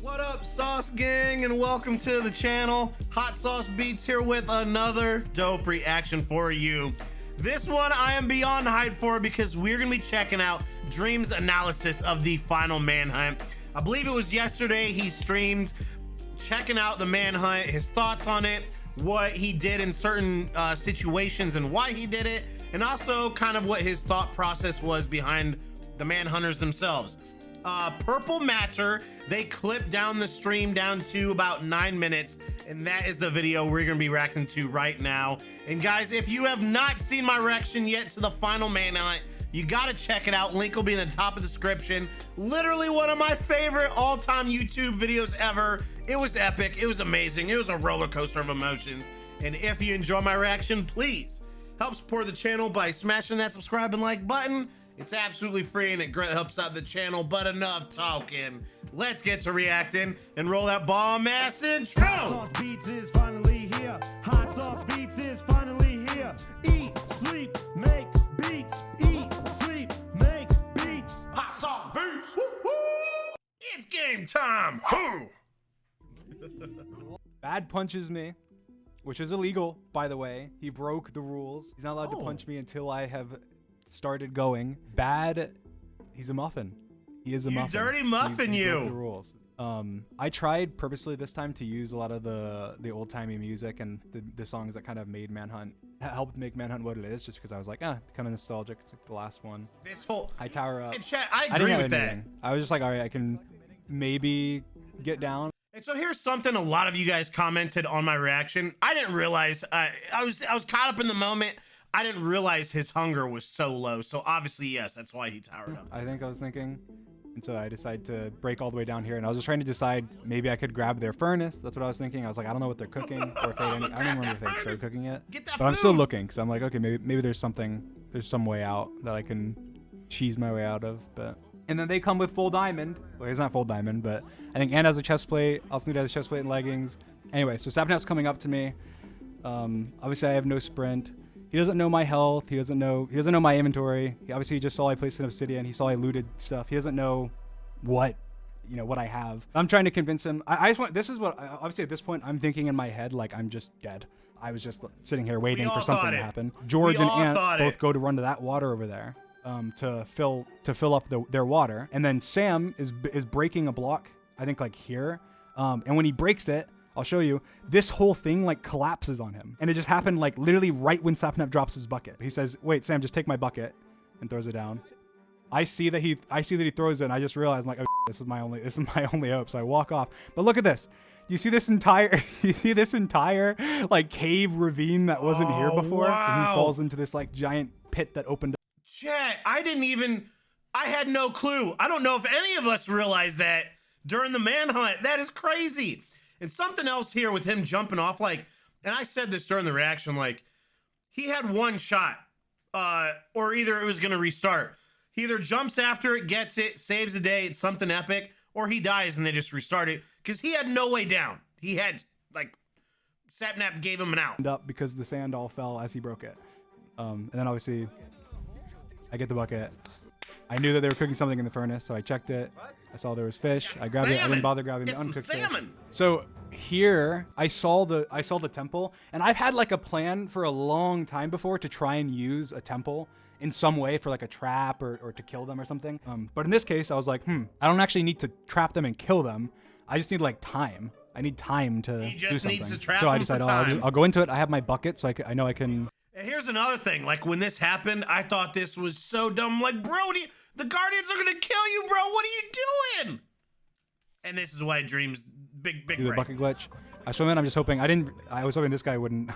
What up, Sauce Gang, and welcome to the channel. Hot Sauce Beats here with another dope reaction for you. This one I am beyond hyped for because we're gonna be checking out Dream's analysis of the final Manhunt. I believe it was yesterday he streamed checking out the Manhunt, his thoughts on it, what he did in certain situations and why he did it, and also kind of what his thought process was behind the Manhunters themselves. Purple Matter, they clipped down the stream down to about 9 minutes, and that is the video we're gonna be reacting to right now. And guys, if you have not seen my reaction yet to the final Manhunt, you gotta check it out. Link will be in the top of the description. Literally one of my favorite all-time YouTube videos ever. It was epic, it was amazing, it was a roller coaster of emotions. And if you enjoy my reaction, please help support the channel by smashing that subscribe and like button. It's absolutely free and it greatly helps out the channel, but enough talking. Let's get to reacting and roll that bomb ass intro. Hot Sauce Beats is finally here. Hot Sauce Beats is finally here. Eat, sleep, make beats. Eat, sleep, make beats. Hot Sauce Beats. Woo-hoo! It's game time. Bad punches me, which is illegal, by the way. He broke the rules. He's not allowed to punch me until I have started going. Bad, he's a muffin. He is a muffin. You dirty muffin, he you. broke the rules. I tried purposely this time to use a lot of the old-timey music and the songs that kind of made Manhunt, helped make Manhunt what it is, just because I was like, kind of nostalgic. It's like the last one. This whole I tower up. I agree with that. I was just like, all right, I can maybe get down. And so here's something a lot of you guys commented on my reaction. I didn't realize, I was caught up in the moment. I didn't realize his hunger was so low. So obviously, yes, that's why he towered up. I think I was thinking. And so I decided to break all the way down here. And I was just trying to decide, maybe I could grab their furnace. That's what I was thinking. I was like, I don't know what they're cooking. Or if they didn't, I don't remember if they started cooking it. But I'm still looking, because I'm like, okay, maybe there's some way out that I can cheese my way out of. But and then they come with full diamond. Well, it's not full diamond, but I think Ann has a chest plate. Alsnood has a chest plate and leggings. Anyway, so Sapnap's coming up to me. Obviously I have no sprint. He doesn't know my health. He doesn't know my inventory. He just saw I placed an obsidian. He saw I looted stuff. He doesn't know what I have. I'm trying to convince him. I just want, this is what, obviously at this point I'm thinking in my head, like I'm just dead. I was just sitting here waiting for something to happen. George and Ant both go to run to that water over there, to fill up their water. And then Sam is breaking a block, I think like here. And when he breaks it, I'll show you, this whole thing like collapses on him. And it just happened like literally right when Sapnap drops his bucket. He says, wait, Sam, just take my bucket, and throws it down. I see that he throws it, and I just realized, I'm like, oh, this is my only hope. So I walk off. But look at this. You see this entire like cave ravine that wasn't here before? Wow. So he falls into this like giant pit that opened up. Chat, I had no clue. I don't know if any of us realized that during the Manhunt. That is crazy. And something else here with him jumping off, like, and I said this during the reaction, like, he had one shot, or either it was going to restart. He either jumps after it, gets it, saves the day, it's something epic, or he dies and they just restart it, because he had no way down. He had, like, Sapnap gave him an out. Up because the sand all fell as he broke it. And then obviously, I get the bucket. I knew that they were cooking something in the furnace, so I checked it. I saw there was fish. I grabbed it. I didn't bother grabbing the uncooked fish. So here, I saw the temple, and I've had like a plan for a long time before to try and use a temple in some way for like a trap or to kill them or something. But in this case, I was like, I don't actually need to trap them and kill them. I just need like time. I need time to do something. He just needs to trap them. So I decided, I'll go into it. I have my bucket, so I know I can. And here's another thing, like when this happened, I thought this was so dumb. Like, bro, the Guardians are gonna kill you, bro. What are you doing? And this is why Dream's big do the bucket glitch. I swim in. I'm just hoping I was hoping this guy wouldn't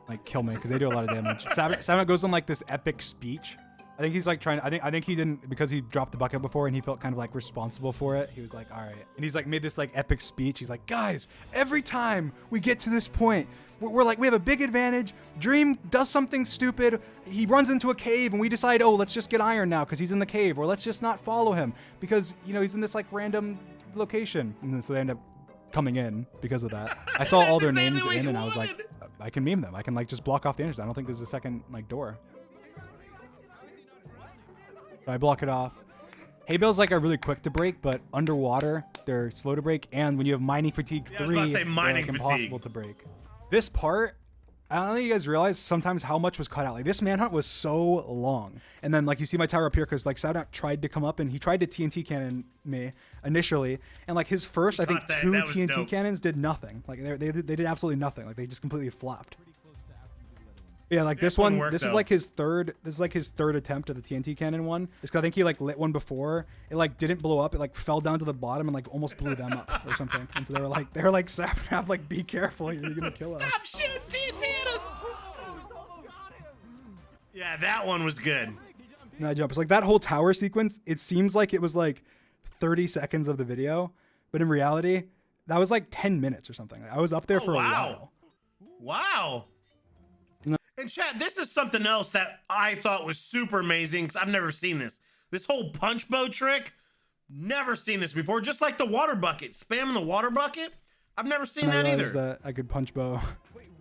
like kill me because they do a lot of damage. Savannah goes on like this epic speech. I think he's like trying. I think he didn't, because he dropped the bucket before and he felt kind of like responsible for it. He was like, all right, and he's like made this like epic speech. He's like, guys, every time we get to this point, we're like, we have a big advantage. Dream does something stupid. He runs into a cave and we decide, oh, let's just get iron now because he's in the cave, or let's just not follow him because, he's in this like random location. And then so they end up coming in because of that. I saw all their names in and I was like, I can meme them. I can like just block off the entrance. I don't think there's a second like door. I block it off. hay bales like are really quick to break, but underwater they're slow to break. And when you have mining fatigue 3, they're like impossible to break. This part, I don't know if you guys realize sometimes how much was cut out. Like this manhunt was so long. And then like you see my tower up here because like Showdown tried to come up and he tried to TNT cannon me initially. And like his first, I think 2 TNT cannons did nothing. Like they did absolutely nothing. Like they just completely flopped. Yeah, like this one, this is like his third attempt at the TNT cannon one. It's 'cause I think he like lit one before. It like didn't blow up. It like fell down to the bottom and like almost blew them up or something. And so they were like Sapnap, like be careful, you're gonna kill us. Stop shooting TNT at us. Yeah, that one was good. No jump. It's like that whole tower sequence. It seems like it was like 30 seconds of the video, but in reality, that was like 10 minutes or something. I was up there for a while. Wow. And chat, this is something else that I thought was super amazing because I've never seen this. This whole punch bow trick, never seen this before. Just like the water bucket, spamming the water bucket. I've never seen that either. That I could punch bow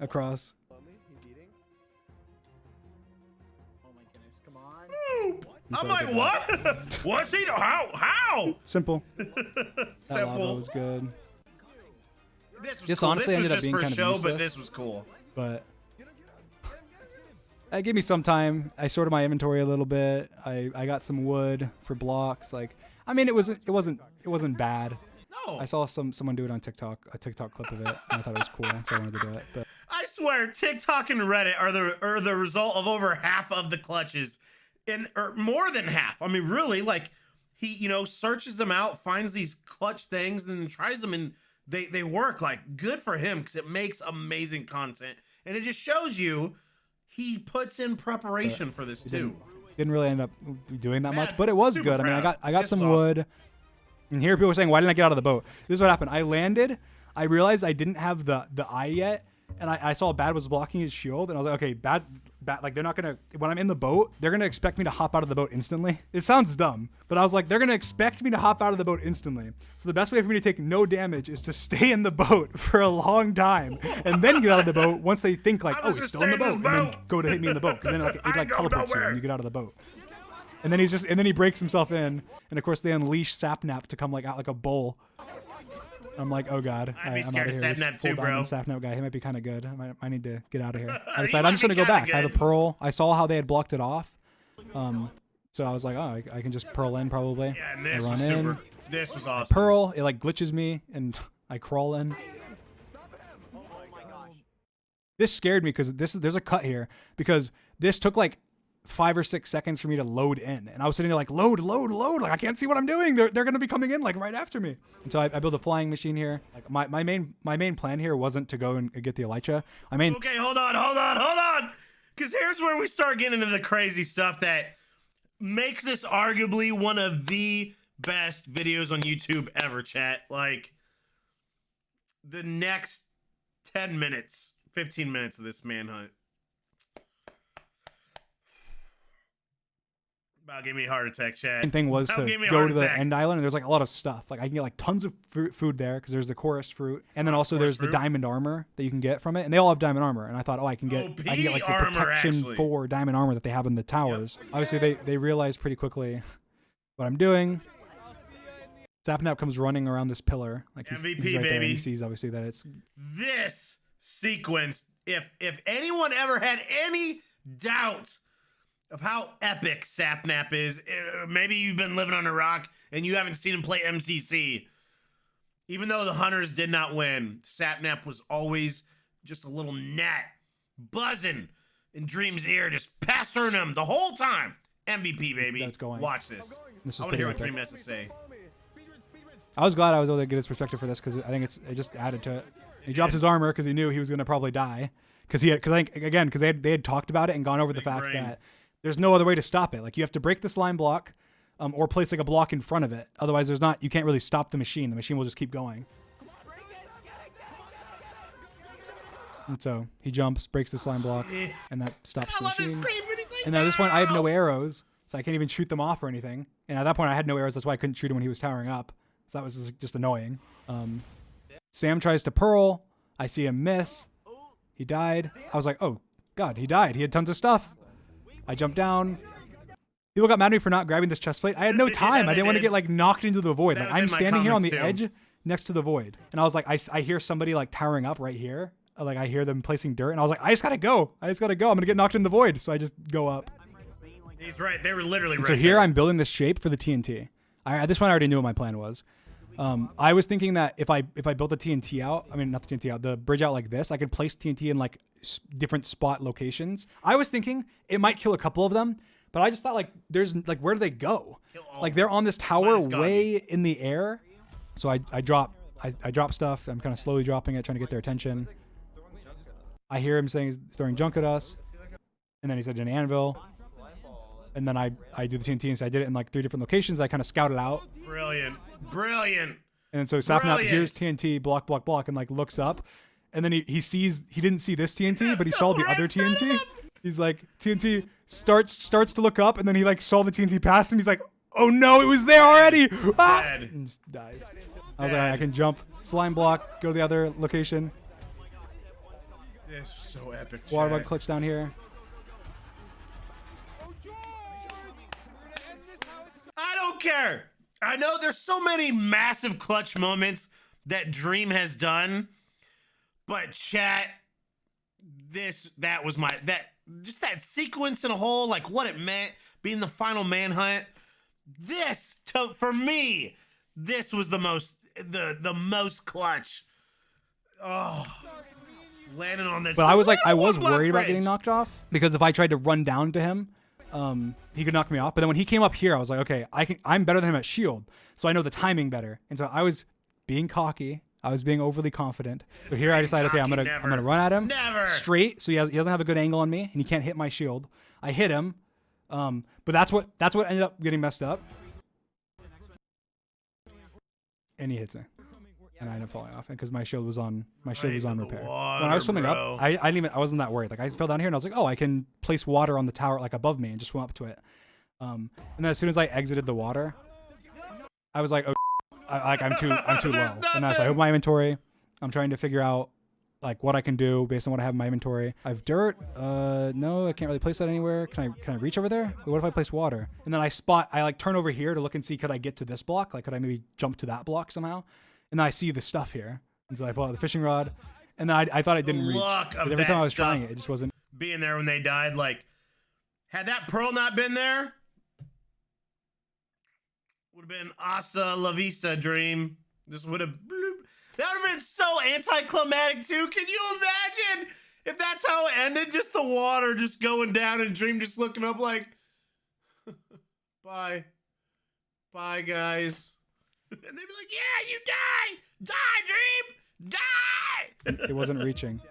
across. Oh my goodness, come on. I'm like, what? What's he? How? Simple. Simple. That was good. This was Just cool. honestly This was ended up just being for kind of show, useless. but this was cool. But it gave me some time. I sorted my inventory a little bit. I got some wood for blocks. Like, I mean, it wasn't bad. No. I saw someone do it on TikTok, a TikTok clip of it, and I thought it was cool, so I wanted to do it. But I swear, TikTok and Reddit are the result of over half of the clutches, or more than half. I mean, really, like he searches them out, finds these clutch things, and then tries them, and they work. Like, good for him because it makes amazing content, and it just shows you he puts in preparation for this too. Didn't really end up doing that much, but it was good. Proud. I mean, I got some awesome. wood. And here people are saying, why didn't I get out of the boat? This is what happened. I landed. I realized I didn't have the eye yet. And I saw Bad was blocking his shield. And I was like, okay, Bad, like they're not going to, when I'm in the boat, they're going to expect me to hop out of the boat instantly. It sounds dumb, but I was like, they're going to expect me to hop out of the boat instantly. So the best way for me to take no damage is to stay in the boat for a long time and then get out of the boat once they think like, oh, he's still in the boat. And then go to hit me in the boat. Because then it like teleports you and you get out of the boat. And then he breaks himself in. And of course they unleash Sapnap to come like out like a bull. I'm like, oh god, I'd be I'm scared out of of here. Sapnap too, bro. Sapnap guy, he might be kind of good. I need to get out of here. I decided I'm just gonna go back. I have a pearl. I saw how they had blocked it off, so I was like, oh, I can just pearl in probably. Yeah, and this I run was in. super. This was awesome. Pearl, it like glitches me, and I crawl in. This scared me because there's a cut here because this took like 5 or 6 seconds for me to load in, and I was sitting there like load, like I can't see what I'm doing. They're gonna be coming in like right after me. And so I built a flying machine here. Like my main plan here wasn't to go and get the Elytra. Okay, hold on, because here's where we start getting into the crazy stuff that makes this arguably one of the best videos on YouTube ever, chat. Like the next 10 minutes, 15 minutes of this manhunt. About give me a heart attack, chat. Main thing was to go to the end island, and there's like a lot of stuff. Like I can get like tons of food there because there's the chorus fruit, and then also there's the diamond armor that you can get from it, and they all have diamond armor. And I thought, oh, I can get like the protection for diamond armor that they have in the towers. Yep. Obviously, they realized pretty quickly what I'm doing. Sapnap comes running around this pillar, like he's right there, and he sees obviously that it's this sequence. If anyone ever had any doubt of how epic Sapnap is, maybe you've been living on a rock and you haven't seen him play MCC. Even though the Hunters did not win, Sapnap was always just a little gnat buzzing in Dream's ear, just pestering him the whole time. MVP, baby. That's going. Watch this. I want to hear what Dream has to say. I was glad I was able to get his perspective for this because I think it just added to it. He dropped his armor because he knew he was going to probably die because I think they had talked about it and gone over the fact that there's no other way to stop it. Like you have to break the slime block, or place like a block in front of it. Otherwise, you can't really stop the machine. The machine will just keep going. And so he jumps, breaks the slime block, and that stops the machine. And at this point, I have no arrows, so I can't even shoot them off or anything. And at that point, I had no arrows. That's why I couldn't shoot him when he was towering up. So that was just annoying. Sam tries to pearl. I see him miss. He died. I was like, oh god, he died. He had tons of stuff. I jumped down. People got mad at me for not grabbing this chest plate. I had no time. I didn't want to get like knocked into the void. Like I'm standing here on the edge next to the void, and I was like, I hear somebody like towering up right here. Like I hear them placing dirt, and I was like, I just gotta go. I'm gonna get knocked in the void, so I just go up. He's right. They were literally right. So here I'm building this shape for the TNT. At this point, I already knew what my plan was. I was thinking that if I built the TNT out, I mean not the TNT out, the bridge out like this, I could place TNT in like different spot locations. I was thinking it might kill a couple of them. But I just thought, like, there's, like, where do they go? Like, they're on this tower way in the air. So I drop stuff. I'm kind of slowly dropping it, trying to get their attention. I hear him saying he's throwing junk at us. And then he said an anvil. And then I do the TNT, and so I did it in, like, 3 different locations. I kind of scouted out. Brilliant. And then so snapping up, here's TNT, block, block, block, and, like, looks up. And then he didn't see this TNT, but he saw the other TNT. He's like, TNT starts to look up, and then he like saw the TNT pass him. He's like, oh no, it was there already. Ah! And just dies. I was like, I can jump, slime block, go to the other location. This is so epic. Water bug clutch down here. I don't care. I know there's so many massive clutch moments that Dream has done, but chat, that was just that sequence in a whole, like what it meant being the final manhunt. For me, this was the most clutch. Oh, landing on that. But I was like, I was worried about getting knocked off because if I tried to run down to him, he could knock me off. But then when he came up here, I was like, okay, I'm better than him at shield, so I know the timing better. And so I was being cocky. I was being overly confident. So here I decided, okay, I'm gonna run at him straight, so he doesn't have a good angle on me, and he can't hit my shield. I hit him, but that's what ended up getting messed up. And he hits me, and I ended up falling off because my shield was on repair. When I was swimming up, I wasn't that worried. Like I fell down here, and I was like, oh, I can place water on the tower like above me, and just swim up to it. And then as soon as I exited the water, I was like, oh. I'm too low. And as I open my inventory, I'm trying to figure out like what I can do based on what I have in my inventory. I have dirt. No, I can't really place that anywhere. Can I reach over there? What if I place water? And then I like turn over here to look and see, could I get to this block? Like, could I maybe jump to that block somehow? And then I see the stuff here. And so I pull out the fishing rod, and then I thought it didn't reach. But every time I was trying it just wasn't. Being there when they died, like, had that pearl not been there, would have been hasta la vista, Dream. This would have, that would have been so anticlimactic too. Can you imagine if that's how it ended? Just the water just going down and Dream just looking up like, bye guys. And they'd be like, yeah, you die, Dream, die. It wasn't reaching.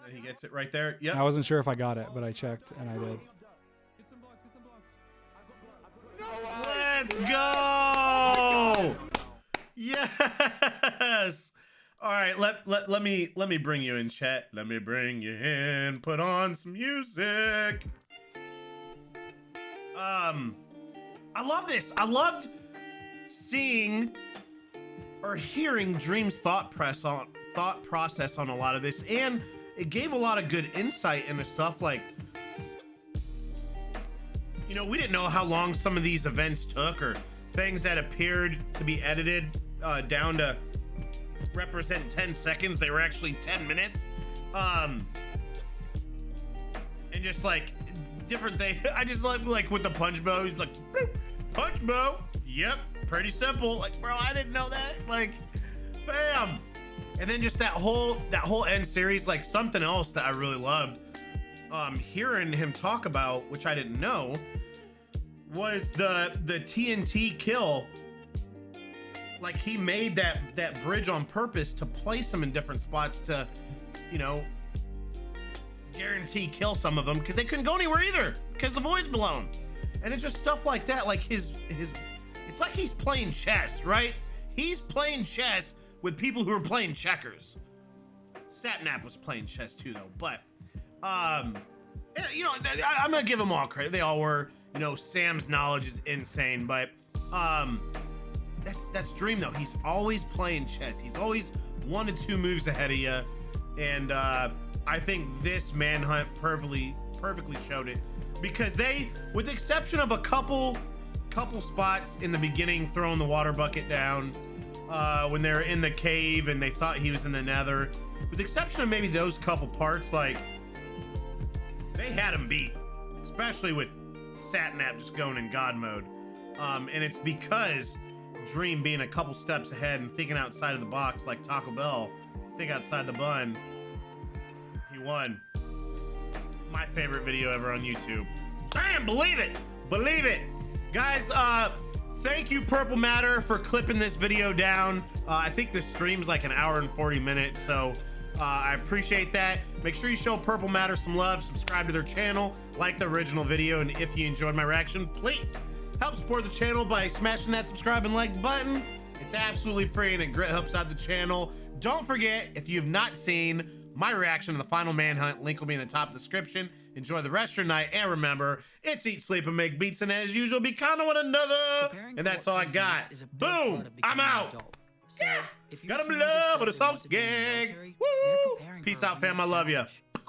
And he gets it right there. Yep. I wasn't sure if I got it, but I checked and I did. Let's go! Yes! All right, let me bring you in, chat. Let me bring you in. Put on some music. I love this. I loved seeing or hearing Dream's thought process on a lot of this, and it gave a lot of good insight into stuff like, you know, we didn't know how long some of these events took, or things that appeared to be edited down to represent 10 seconds. They were actually 10 minutes. And just like different things. I just love like with the punch bow. He's like, punch bow. Yep, pretty simple. Like, bro, I didn't know that. Like, bam. And then just that whole end series, like something else that I really loved. Hearing him talk about, which I didn't know, was the TNT kill. Like he made that bridge on purpose to place them in different spots to, you know, guarantee kill some of them because they couldn't go anywhere either because the void's blown. And it's just stuff like that. Like his it's like he's playing chess, right? He's playing chess with people who are playing checkers. Satnap was playing chess too, though. But you know, I'm gonna give them all credit. They all were. You know, Sam's knowledge is insane, but that's Dream though. He's always playing chess. He's always 1 to 2 moves ahead of you, and I think this manhunt perfectly showed it because they, with the exception of a couple spots in the beginning, throwing the water bucket down when they're in the cave and they thought he was in the nether, with the exception of maybe those couple parts, like, they had him beat, especially with Satnap just going in God mode. And it's because Dream being a couple steps ahead and thinking outside of the box like Taco Bell, think outside the bun, he won. My favorite video ever on YouTube. Damn, believe it, believe it. Guys, thank you Purple Matter for clipping this video down. I think the stream's like an hour and 40 minutes, so I appreciate that. Make sure you show Purple Matter some love, subscribe to their channel, like the original video, and if you enjoyed my reaction, please help support the channel by smashing that subscribe and like button. It's absolutely free and it helps out the channel. Don't forget, if you have not seen my reaction to the final Manhunt, link will be in the top description. Enjoy the rest of your night, and remember, it's eat, sleep, and make beats, and as usual, be kind to one another. And that's all I got. Boom, I'm out. Yeah. Got him love with a sauce gang. Woo! Peace out, fam. I love you.